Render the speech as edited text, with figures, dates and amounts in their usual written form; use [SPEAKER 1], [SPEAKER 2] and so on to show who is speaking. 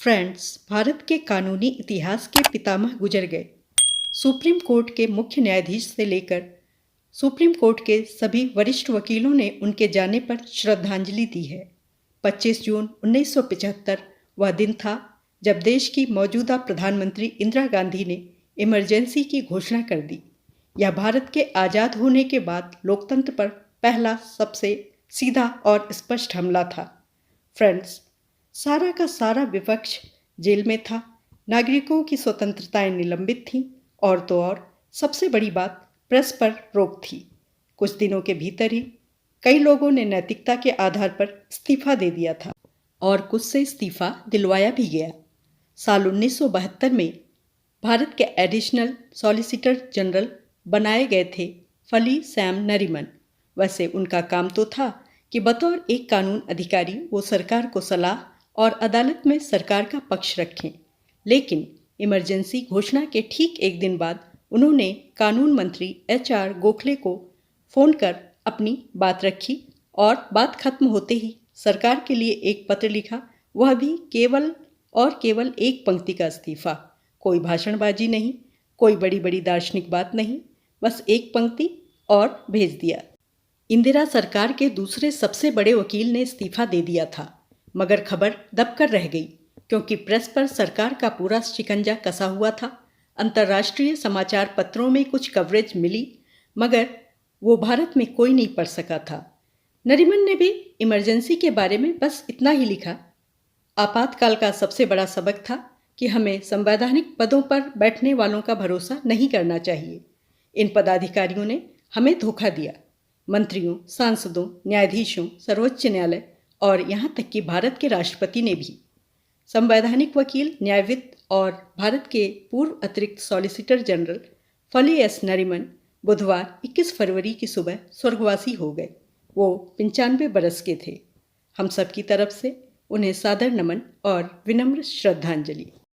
[SPEAKER 1] Friends, Bharat के कानूनी इतिहास के पितामह गुजर गए। सुप्रीम कोर्ट के मुख्य न्यायाधीश से लेकर सुप्रीम कोर्ट के सभी वरिष्ठ वकीलों ने उनके जाने पर श्रद्धांजलि दी है। 25 जून 1975 वह दिन था जब देश की मौजूदा प्रधानमंत्री इंदिरा गांधी ने इमरजेंसी की घोषणा कर दी। यह भारत के आज़ाद होने के बाद लोकतंत्र पर पहला सबसे सीधा और स्पष्ट हमला था। फ्रेंड्स, सारा का सारा विपक्ष जेल में था, नागरिकों की स्वतंत्रताएं निलंबित थीं और तो और सबसे बड़ी बात, प्रेस पर रोक थी। कुछ दिनों के भीतर ही कई लोगों ने नैतिकता के आधार पर इस्तीफा दे दिया था और कुछ से इस्तीफा दिलवाया भी गया। साल 1972 में भारत के एडिशनल सॉलिसिटर जनरल बनाए गए थे फली सैम नरीमन। वैसे उनका काम तो था कि बतौर एक कानून अधिकारी वो सरकार को सलाह और अदालत में सरकार का पक्ष रखें, लेकिन इमरजेंसी घोषणा के ठीक एक दिन बाद उन्होंने कानून मंत्री HR गोखले को फ़ोन कर अपनी बात रखी और बात खत्म होते ही सरकार के लिए एक पत्र लिखा, वह भी केवल एक पंक्ति का इस्तीफा। कोई भाषणबाजी नहीं, कोई बड़ी बड़ी दार्शनिक बात नहीं, बस एक पंक्ति और भेज दिया। इंदिरा सरकार के दूसरे सबसे बड़े वकील ने इस्तीफा दे दिया था, मगर खबर दबकर रह गई क्योंकि प्रेस पर सरकार का पूरा शिकंजा कसा हुआ था। अंतर्राष्ट्रीय समाचार पत्रों में कुछ कवरेज मिली, मगर वो भारत में कोई नहीं पढ़ सका था। नरीमन ने भी इमरजेंसी के बारे में बस इतना ही लिखा, आपातकाल का सबसे बड़ा सबक था कि हमें संवैधानिक पदों पर बैठने वालों का भरोसा नहीं करना चाहिए। इन पदाधिकारियों ने हमें धोखा दिया। मंत्रियों, सांसदों, न्यायाधीशों, सर्वोच्च न्यायालय और यहाँ तक कि भारत के राष्ट्रपति ने भी। संवैधानिक वकील, न्यायविद और भारत के पूर्व अतिरिक्त सॉलिसिटर जनरल फली एस नरीमन बुधवार 21 फरवरी की सुबह स्वर्गवासी हो गए। वो 95 बरस के थे। हम सब की तरफ से उन्हें सादर नमन और विनम्र श्रद्धांजलि।